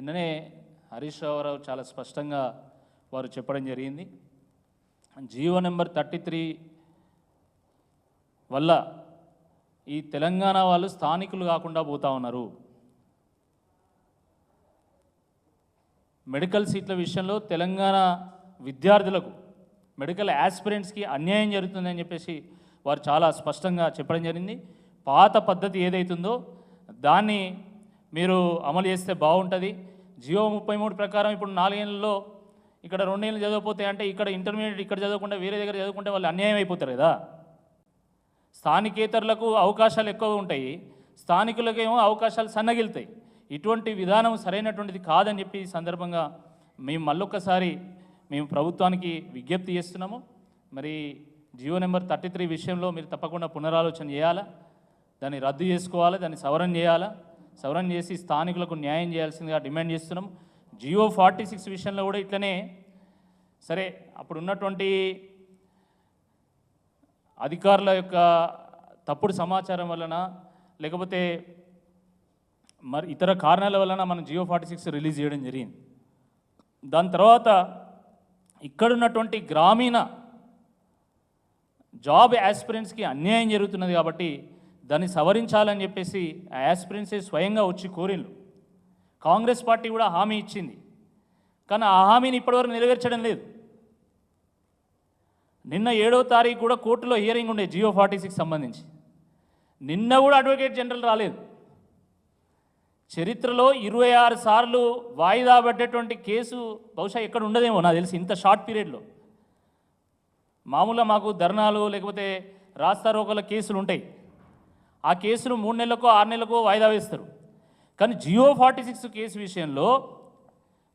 నిన్ననే హరీష్ రావు చాలా స్పష్టంగా వారు చెప్పడం జరిగింది. జీవో నెంబర్ 33 వల్ల ఈ తెలంగాణ వాళ్ళు స్థానికులు కాకుండా పోతా ఉన్నారు. మెడికల్ సీట్ల విషయంలో తెలంగాణ విద్యార్థులకు, మెడికల్ యాస్పిరెంట్స్కి అన్యాయం జరుగుతుందని చెప్పేసి వారు చాలా స్పష్టంగా చెప్పడం జరిగింది. పాత పద్ధతి ఏదైతుందో దాన్ని మీరు అమలు చేస్తే బాగుంటుంది. జియో 33 ప్రకారం ఇప్పుడు 4 ఏళ్ళలో ఇక్కడ 2 ఏళ్ళు చదవకపోతే అంటే ఇక్కడ ఇంటర్మీడియట్ ఇక్కడ చదవకుండా వేరే దగ్గర చదువుకుంటే వాళ్ళు అన్యాయం అయిపోతారు కదా. స్థానికేతరులకు అవకాశాలు ఎక్కువ ఉంటాయి, స్థానికులకేమో అవకాశాలు సన్నగిలుతాయి. ఇటువంటి విధానం సరైనటువంటిది కాదని చెప్పి ఈ సందర్భంగా మేము మళ్ళొక్కసారి ప్రభుత్వానికి విజ్ఞప్తి చేస్తున్నాము. మరి జియో నెంబర్ 33 విషయంలో మీరు తప్పకుండా పునరాలోచన చేయాలా, దాన్ని రద్దు చేసుకోవాలా, దాన్ని సవరణ చేయాలా, సవరణ చేసి స్థానికులకు న్యాయం చేయాల్సిందిగా డిమాండ్ చేస్తున్నాం. జియో 46 విషయంలో కూడా ఇట్లనే సరే అప్పుడు ఉన్నటువంటి అధికారుల యొక్క తప్పుడు సమాచారం వలన లేకపోతే మరి ఇతర కారణాల వలన మనం జియో 46 రిలీజ్ చేయడం జరిగింది. దాని తర్వాత ఇక్కడున్నటువంటి గ్రామీణ జాబ్ యాస్పిరెంట్స్కి అన్యాయం జరుగుతున్నది కాబట్టి దాన్ని సవరించాలని చెప్పేసి ఆ యాస్పిరెంట్సే స్వయంగా వచ్చి కోరిళ్ళు. కాంగ్రెస్ పార్టీ కూడా హామీ ఇచ్చింది, కానీ ఆ హామీని ఇప్పటివరకు నెరవేర్చడం లేదు. నిన్న 7వ తారీఖు కూడా కోర్టులో హియరింగ్ ఉండే జియో 46 సంబంధించి. నిన్న కూడా అడ్వకేట్ జనరల్ రాలేదు. చరిత్రలో 26 సార్లు వాయిదా పడ్డటువంటి కేసు బహుశా ఎక్కడ ఉండదేమో నాకు తెలిసి ఇంత షార్ట్ పీరియడ్లో. మామూలుగా మాకు ధర్నాలు లేకపోతే రాస్తారోకోల కేసులు ఉంటాయి, ఆ కేసులు 3 నెలలకో 6 నెలలకో వాయిదా వేస్తారు. కానీ జియో 46 కేసు విషయంలో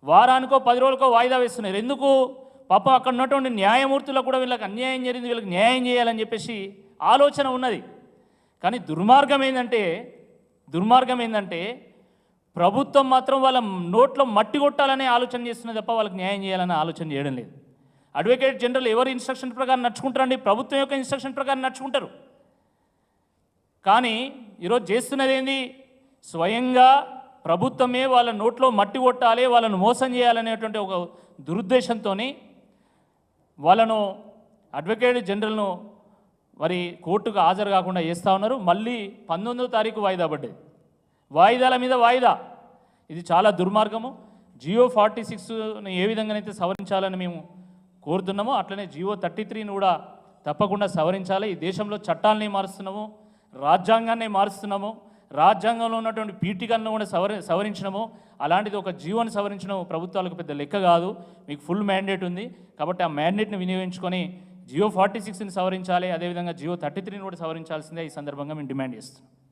వారానికో 10 రోజులకో వాయిదా వేస్తున్నారు. ఎందుకు? పాపం అక్కడ ఉన్నటువంటి న్యాయమూర్తులకు కూడా వీళ్ళకి అన్యాయం జరిగింది, వీళ్ళకి న్యాయం చేయాలని చెప్పేసి ఆలోచన ఉన్నది. కానీ దుర్మార్గం ఏంటంటే ప్రభుత్వం మాత్రం వాళ్ళ నోట్లో మట్టి కొట్టాలనే ఆలోచన చేస్తున్నది తప్ప వాళ్ళకి న్యాయం చేయాలనే ఆలోచన చేయడం లేదు. అడ్వకేట్ జనరల్ ఎవరి ఇన్స్ట్రక్షన్ ప్రకారం నడుచుకుంటారండి? ప్రభుత్వం యొక్క ఇన్స్ట్రక్షన్ ప్రకారం నడుచుకుంటారు. కానీ ఈరోజు చేస్తున్నది ఏంది? స్వయంగా ప్రభుత్వమే వాళ్ళ నోట్లో మట్టి కొట్టాలి, వాళ్ళను మోసం చేయాలనేటువంటి ఒక దురుద్దేశంతో వాళ్ళను అడ్వకేట్ జనరల్ను మరి కోర్టుకు హాజరు కాకుండా చేస్తూ ఉన్నారు. మళ్ళీ 19వ తారీఖు వాయిదా పడ్డది, వాయిదాల మీద వాయిదా. ఇది చాలా దుర్మార్గము. జియో 46ని ఏ విధంగానైతే సవరించాలని మేము కోరుతున్నామో అట్లనే జియో 33ని కూడా తప్పకుండా సవరించాలి. ఈ దేశంలో చట్టాలని మారుస్తున్నాము, రాజ్యాంగాన్ని మారుస్తున్నాము, రాజ్యాంగంలో ఉన్నటువంటి పీఠికలను కూడా సవరించినాము. అలాంటిది ఒక జియోని సవరించడం ప్రభుత్వాలకు పెద్ద లెక్క కాదు. మీకు ఫుల్ మ్యాండేట్ ఉంది కాబట్టి ఆ మ్యాండేట్ని వినియోగించుకొని జియో 46ని సవరించాలి, అదేవిధంగా జియో 33ని కూడా సవరించాల్సిందే ఈ సందర్భంగా మేము డిమాండ్ చేస్తున్నాం.